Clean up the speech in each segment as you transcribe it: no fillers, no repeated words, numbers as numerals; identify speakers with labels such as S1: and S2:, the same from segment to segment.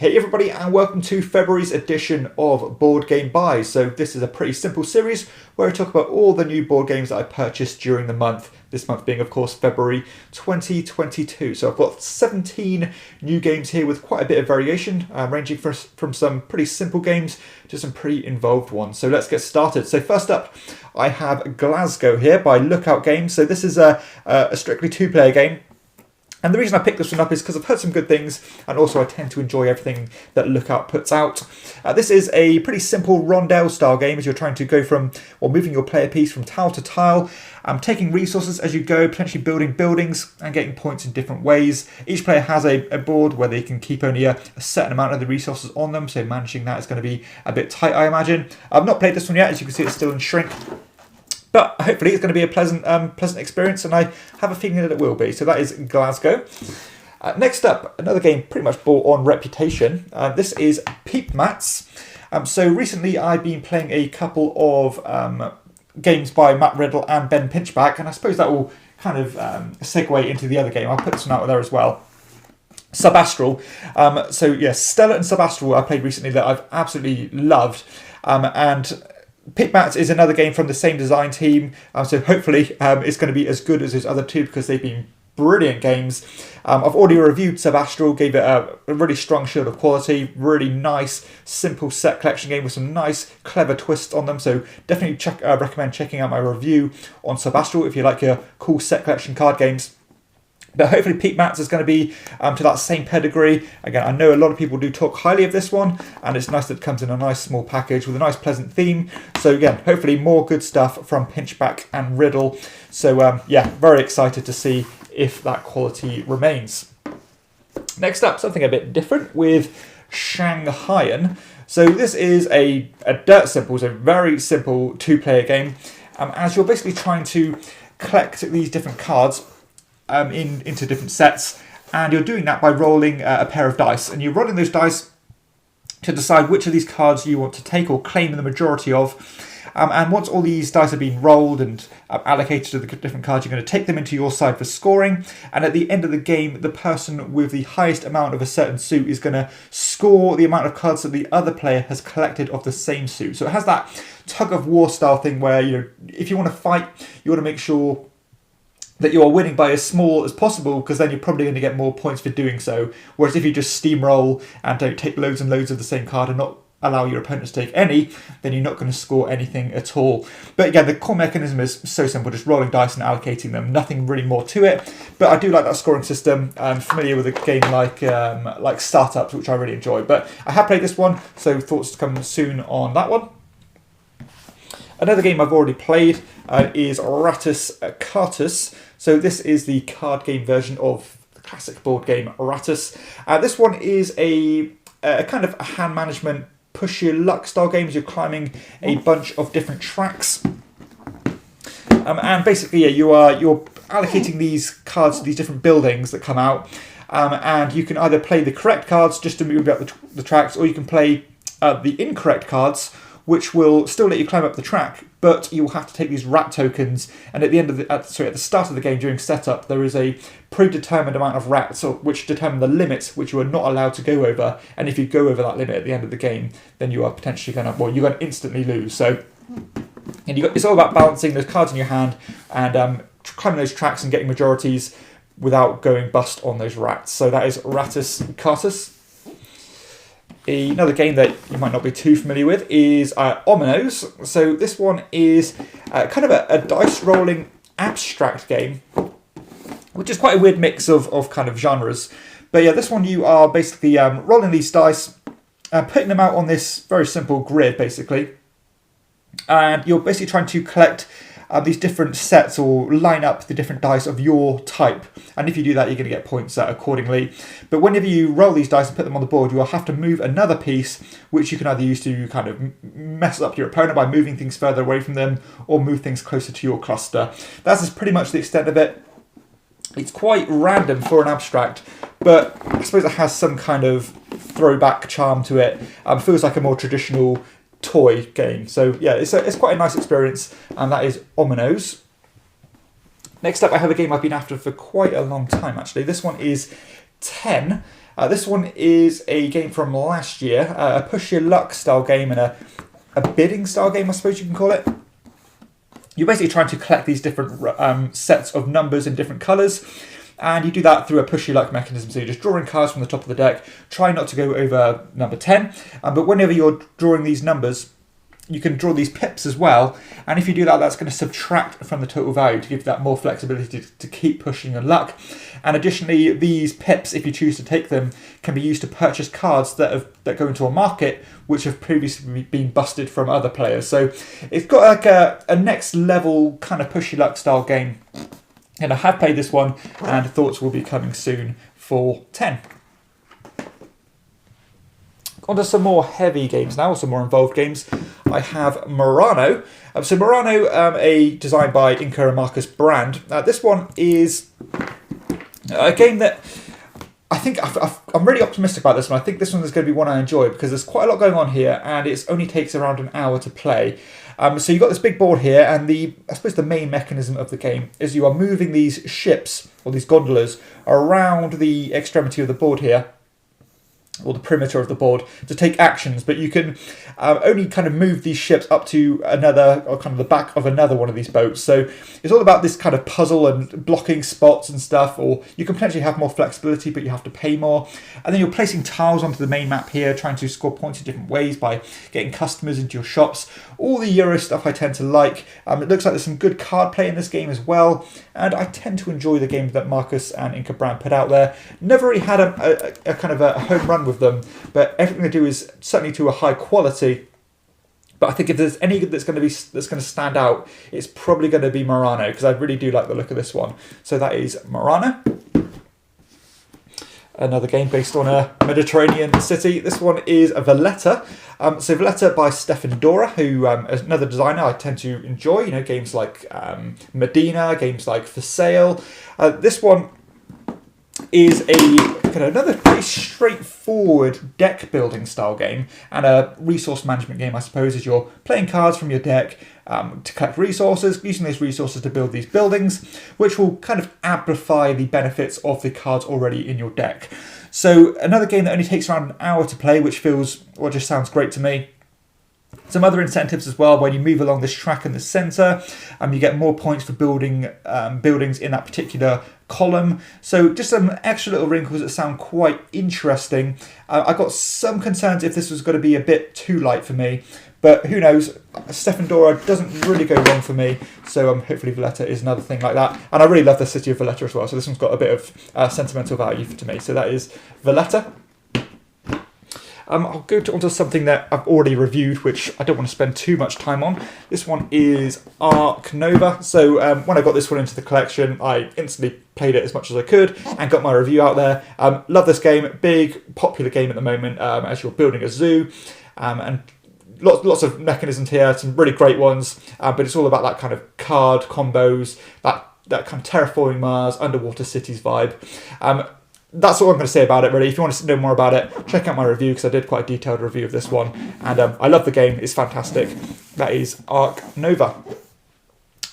S1: Hey everybody, and welcome to February's edition of Board Game Buys. So this is a pretty simple series where I talk about all the new board games that I purchased during the month. This month being, of course, February 2022. So I've got 17 new games here with quite a bit of variation, ranging from some pretty simple games to some pretty involved ones. So let's get started. So first up, I have Glasgow here by Lookout Games. So this is a strictly two-player game. And the reason I picked this one up is because I've heard some good things, and also I tend to enjoy everything that Lookout puts out. This is a pretty simple rondel style game as you're trying to go from, or moving your player piece from tile to tile, taking resources as you go, potentially building buildings and getting points in different ways. Each player has a board where they can keep only a certain amount of the resources on them, so managing that is going to be a bit tight, I imagine. I've not played this one yet, as you can see it's still in shrink. But hopefully it's going to be a pleasant experience, and I have a feeling that it will be. So that is Glasgow. Next up, another game pretty much bought on reputation. This is Peep Mats. So recently I've been playing a couple of games by Matt Riddle and Ben Pinchback, and I suppose that will kind of segue into the other game. I'll put this one out there as well. Subastral. So yes, Stella and Subastral I played recently that I've absolutely loved. And Peep Mats is another game from the same design team, so hopefully it's going to be as good as his other two because they've been brilliant games. I've already reviewed Subastral, gave it a really strong shield of quality, really nice, simple set collection game with some nice, clever twists on them, so definitely recommend checking out my review on Subastral if you like your cool set collection card games. But hopefully Peep Mats is going to be to that same pedigree. Again, I know a lot of people do talk highly of this one, and it's nice that it comes in a nice small package with a nice pleasant theme. So again, hopefully more good stuff from Pinchback and Riddle. So yeah, very excited to see if that quality remains. Next up, something a bit different with Shanghaian. So this is a dirt simple, so very simple two-player game. As you're basically trying to collect these different cards into different sets, and you're doing that by rolling a pair of dice, and you're rolling those dice to decide which of these cards you want to take or claim the majority of. And once all these dice have been rolled and allocated to the different cards, you're going to take them into your side for scoring, and at the end of the game the person with the highest amount of a certain suit is going to score the amount of cards that the other player has collected of the same suit. So it has that tug of war style thing where, you know, if you want to fight, you want to make sure that you are winning by as small as possible, because then you're probably going to get more points for doing so. Whereas if you just steamroll and don't take loads and loads of the same card and not allow your opponent to take any, then you're not going to score anything at all. But again, the core mechanism is so simple, just rolling dice and allocating them. Nothing really more to it. But I do like that scoring system. I'm familiar with a game like Startups, which I really enjoy. But I have played this one, so thoughts to come soon on that one. Another game I've already played is Rattus Cartus. So this is the card game version of the classic board game Rattus. This one is a kind of a hand management push your luck style game as you're climbing a bunch of different tracks. And basically, yeah, you're allocating these cards to these different buildings that come out, and you can either play the correct cards just to move up the tracks, or you can play the incorrect cards, which will still let you climb up the track, but you'll have to take these rat tokens, and at the start of the game during setup there is a predetermined amount of rats which determine the limits which you are not allowed to go over, and if you go over that limit at the end of the game, then you are potentially going to instantly lose. So, and it's all about balancing those cards in your hand and climbing those tracks and getting majorities without going bust on those rats. So that is Rattus Cartus. Another game that you might not be too familiar with is Aminos. So this one is kind of a dice rolling abstract game, which is quite a weird mix of kind of genres. But yeah, this one you are basically rolling these dice, putting them out on this very simple grid basically, and you're basically trying to collect these different sets or line up the different dice of your type, and if you do that you're going to get points accordingly. But whenever you roll these dice and put them on the board, you will have to move another piece, which you can either use to kind of mess up your opponent by moving things further away from them, or move things closer to your cluster. That's pretty much the extent of it. It's quite random for an abstract, but I suppose it has some kind of throwback charm to it. Feels like a more traditional toy game. So yeah, it's quite a nice experience, and that is Aminos. Next up, I have a game I've been after for quite a long time actually. This one is 10, This one is a game from last year, a push your luck style game and a bidding style game, I suppose you can call it. You're basically trying to collect these different sets of numbers in different colours, and you do that through a push your luck mechanism. So you're just drawing cards from the top of the deck, try not to go over number 10, but whenever you're drawing these numbers, you can draw these pips as well, and if you do that, that's going to subtract from the total value to give you that more flexibility to keep pushing your luck. And additionally, these pips, if you choose to take them, can be used to purchase cards that go into a market which have previously been busted from other players. So it's got like a next level kind of push your luck style game, and I have played this one, and thoughts will be coming soon for 10. On to some more heavy games now, some more involved games. I have Murano. So Murano, a design by Inca and Marcus Brand. This one is a game that I think I'm really optimistic about this one. I think this one is going to be one I enjoy because there's quite a lot going on here, and it only takes around an hour to play. So you've got this big board here, and I suppose the main mechanism of the game is you are moving these ships, or these gondolas, around the extremity of the board here, or the perimeter of the board, to take actions, but you can only kind of move these ships up to another, or kind of the back of another one of these boats. So it's all about this kind of puzzle and blocking spots and stuff, or you can potentially have more flexibility, but you have to pay more. And then you're placing tiles onto the main map here, trying to score points in different ways by getting customers into your shops. All the Euro stuff I tend to like. It looks like there's some good card play in this game as well, and I tend to enjoy the games that Marcus and Inca Brand put out there. Never really had a kind of a home run with them, but everything they do is certainly to a high quality. But I think if there's any that's going to stand out, it's probably going to be Murano, because I really do like the look of this one. So that is Murano. Another game based on a Mediterranean city. This one is Valletta. So Valletta by Stefan Dora, who is another designer I tend to enjoy. You know, games like Medina, games like For Sale. This one is another pretty straightforward deck building style game, and a resource management game, I suppose, as you're playing cards from your deck to collect resources, using those resources to build these buildings, which will kind of amplify the benefits of the cards already in your deck. So another game that only takes around an hour to play, which just sounds great to me. Some other incentives as well. When you move along this track in the centre, you get more points for building buildings in that particular column. So just some extra little wrinkles that sound quite interesting. I got some concerns if this was going to be a bit too light for me, but who knows? Stefan Dora doesn't really go wrong for me, so hopefully Valletta is another thing like that. And I really love the city of Valletta as well, so this one's got a bit of sentimental value to me. So that is Valletta. I'll go on to something that I've already reviewed, which I don't want to spend too much time on. This one is Ark Nova. So when I got this one into the collection, I instantly played it as much as I could and got my review out there. Love this game. Big, popular game at the moment as you're building a zoo. And lots of mechanisms here, some really great ones. But it's all about that kind of card combos, that kind of terraforming Mars, underwater cities vibe. That's all I'm going to say about it, really. If you want to know more about it, check out my review, because I did quite a detailed review of this one. And I love the game. It's fantastic. That is Ark Nova.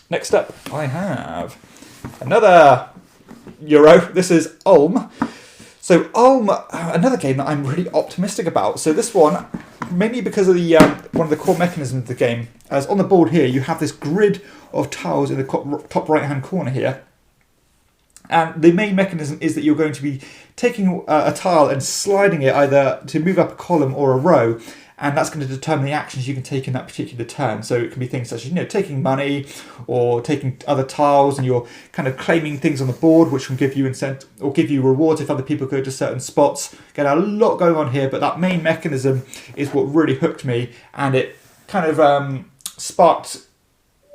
S1: Next up, I have another Euro. This is Ulm. So Ulm, another game that I'm really optimistic about. So this one, mainly because of the one of the core mechanisms of the game, as on the board here, you have this grid of tiles in the top right-hand corner here. And the main mechanism is that you're going to be taking a tile and sliding it either to move up a column or a row, and that's going to determine the actions you can take in that particular turn. So it can be things such as, taking money or taking other tiles, and you're kind of claiming things on the board, which can give you give you rewards if other people go to certain spots. Get a lot going on here, but that main mechanism is what really hooked me, and it kind of sparked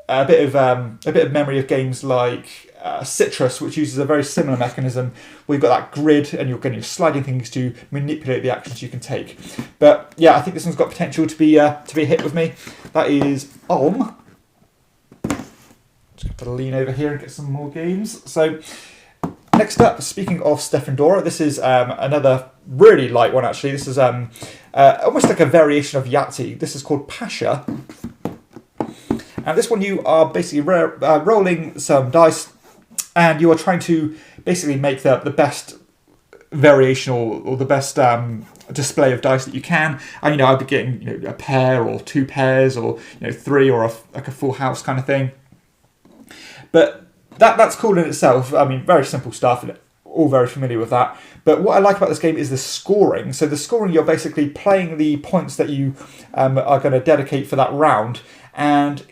S1: a bit of memory of games like Citrus, which uses a very similar mechanism where you've got that grid and you're sliding things to manipulate the actions you can take. But yeah, I think this one's got potential to be a hit with me. That is Ulm. Just have to lean over here and get some more games. So next up, speaking of Stefan Dora, this is another really light one actually. This is almost like a variation of Yahtzee. This is called Pasha. And this one you are basically rolling some dice, and you are trying to basically make the best variation or the best display of dice that you can. And I'd be getting a pair or 2 pairs or 3 or like a full house kind of thing. But that's cool in itself. I mean, very simple stuff, and all very familiar with that. But what I like about this game is the scoring. So the scoring, you're basically playing the points that you are going to dedicate for that round, and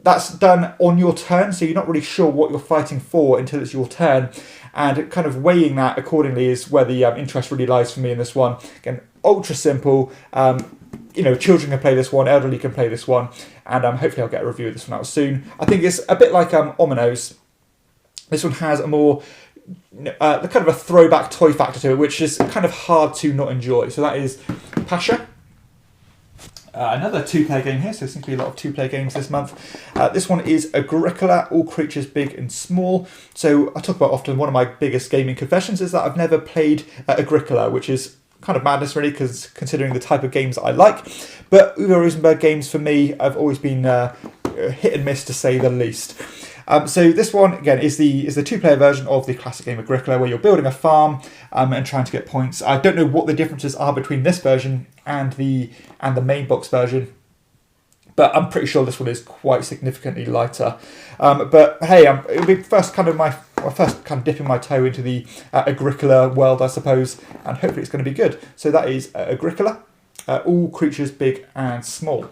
S1: that's done on your turn, so you're not really sure what you're fighting for until it's your turn. And kind of weighing that accordingly is where the interest really lies for me in this one. Again, ultra simple. Children can play this one, elderly can play this one, and hopefully I'll get a review of this one out soon. I think it's a bit like Aminos. This one has a more kind of a throwback toy factor to it, which is kind of hard to not enjoy. So that is Pasha. Another 2-player game here, so there seems to be a lot of 2-player games this month. This one is Agricola, all creatures big and small. So I talk about often one of my biggest gaming confessions is that I've never played Agricola, which is kind of madness really, because considering the type of games that I like. But Uwe Rosenberg games for me have always been hit and miss to say the least. So this one again is the 2-player version of the classic game Agricola, where you're building a farm and trying to get points. I don't know what the differences are between this version and the main box version, but I'm pretty sure this one is quite significantly lighter. But hey, it'll be first kind of dipping my toe into the Agricola world, I suppose, and hopefully it's going to be good. So that is Agricola, all creatures big and small.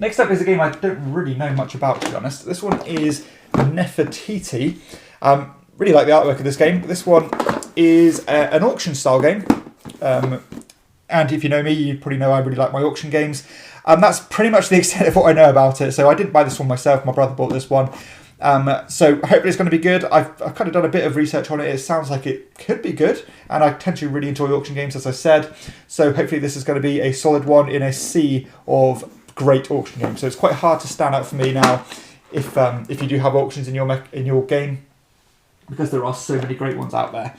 S1: Next up is a game I don't really know much about, to be honest. This one is Nefertiti. Really like the artwork of this game. This one is an auction style game. And if you know me, you probably know I really like my auction games. That's pretty much the extent of what I know about it. So I didn't buy this one myself. My brother bought this one. So hopefully it's going to be good. I've kind of done a bit of research on it. It sounds like it could be good. And I tend to really enjoy auction games, as I said. So hopefully this is going to be a solid one in a sea of great auction games. So it's quite hard to stand out for me now if you do have auctions in your game, because there are so many great ones out there.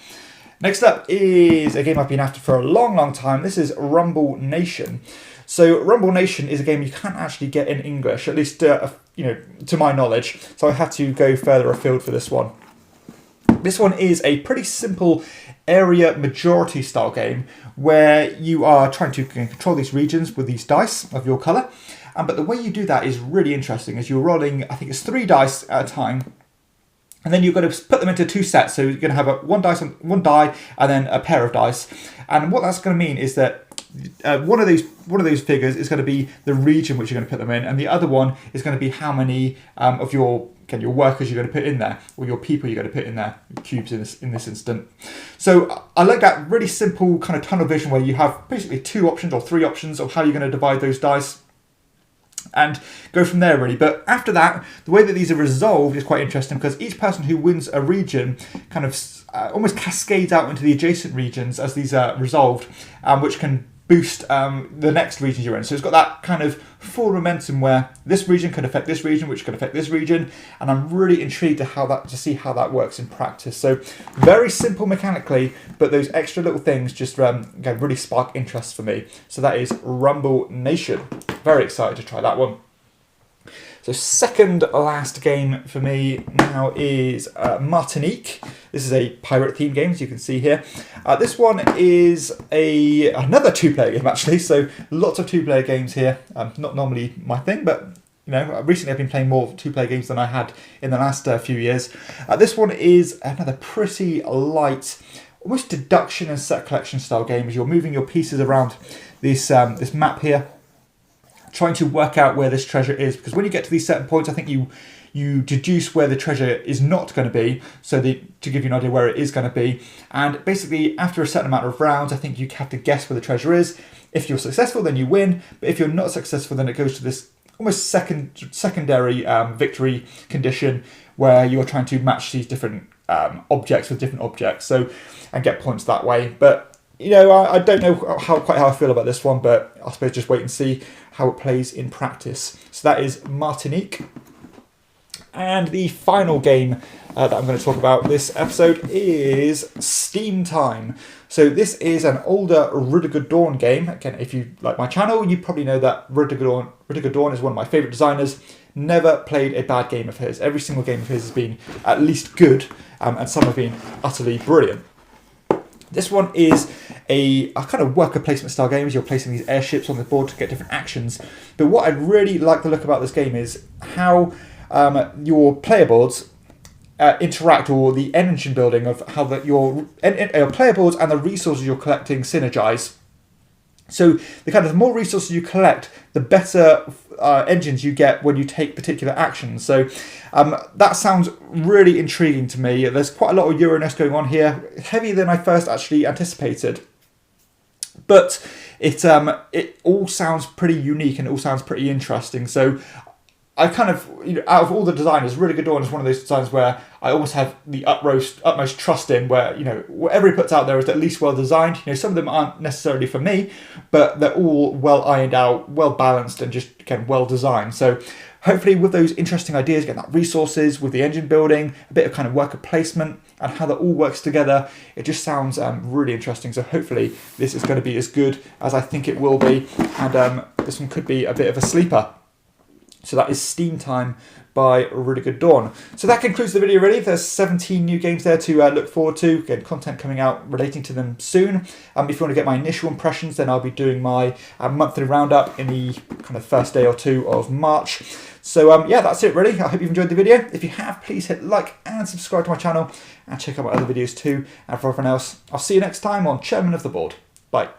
S1: Next up is a game I've been after for a long, long time. This is Rumble Nation. So Rumble Nation is a game you can't actually get in English, at least to my knowledge. So I had to go further afield for this one. This one is a pretty simple area majority style game where you are trying to control these regions with these dice of your colour. But the way you do that is really interesting, as you're rolling, I think it's 3 dice at a time. And then you're going to put them into 2 sets. So you're going to have one die and then a pair of dice. And what that's going to mean is that one of those figures is going to be the region which you're going to put them in, and the other one is going to be how many of your workers you're going to put in there, or your people you're going to put in there, cubes in this instant. So I like that really simple kind of tunnel vision where you have basically 2 options or 3 options of how you're going to divide those dice, and go from there really. But after that, the way that these are resolved is quite interesting, because each person who wins a region kind of almost cascades out into the adjacent regions as these are resolved, which can boost the next region you're in. So it's got that kind of full momentum where this region could affect this region, which could affect this region, and I'm really intrigued to see how that works in practice. So very simple mechanically, but those extra little things just really spark interest for me. So that is Rumble Nation. Very excited to try that one. So second last game for me now is Martinique. This is a pirate themed game, as you can see here. This one is another 2-player game actually, so lots of 2-player games here. Not normally my thing, but recently I've been playing more 2-player games than I had in the last few years. This one is another pretty light, almost deduction and set collection style game, as you're moving your pieces around this map here, trying to work out where this treasure is, because when you get to these certain points, I think you deduce where the treasure is not going to be, so to give you an idea where it is going to be. And basically, after a certain amount of rounds, I think you have to guess where the treasure is. If you're successful, then you win. But if you're not successful, then it goes to this almost secondary victory condition, where you're trying to match these different objects with different objects, and get points that way. But I don't know quite how I feel about this one, but I suppose just wait and see how it plays in practice. So that is Martinique. And the final game that I'm going to talk about this episode is Steam Time. So this is an older Rudiger Dorn game. Again, if you like my channel, you probably know that Rudiger Dorn is one of my favourite designers. Never played a bad game of his. Every single game of his has been at least good, and some have been utterly brilliant. This one is a kind of worker placement style game, as you're placing these airships on the board to get different actions. But what I really like the look about this game is how your player boards interact, or the engine building of how your player boards and the resources you're collecting synergize. So the more resources you collect, the better engines you get when you take particular actions. So that sounds really intriguing to me. There's quite a lot of Euroness going on here, heavier than I first actually anticipated. But it all sounds pretty unique and it all sounds pretty interesting. So I kind of, out of all the designers, Really Good Dawn is one of those designs where I almost have the utmost trust in, where, whatever he puts out there is at least well designed. Some of them aren't necessarily for me, but they're all well ironed out, well balanced, and just, again, well designed. So hopefully with those interesting ideas, getting that resources, with the engine building, a bit of kind of worker placement, and how that all works together, it just sounds really interesting. So hopefully this is going to be as good as I think it will be, and this one could be a bit of a sleeper. So that is Steam Time by Really Good Dawn. So that concludes the video really. There's 17 new games there to look forward to. Again, content coming out relating to them soon. If you want to get my initial impressions, then I'll be doing my monthly roundup in the kind of first day or two of March. So yeah, that's it really. I hope you've enjoyed the video. If you have, please hit like and subscribe to my channel, and check out my other videos too. And for everyone else, I'll see you next time on Chairman of the Board. Bye.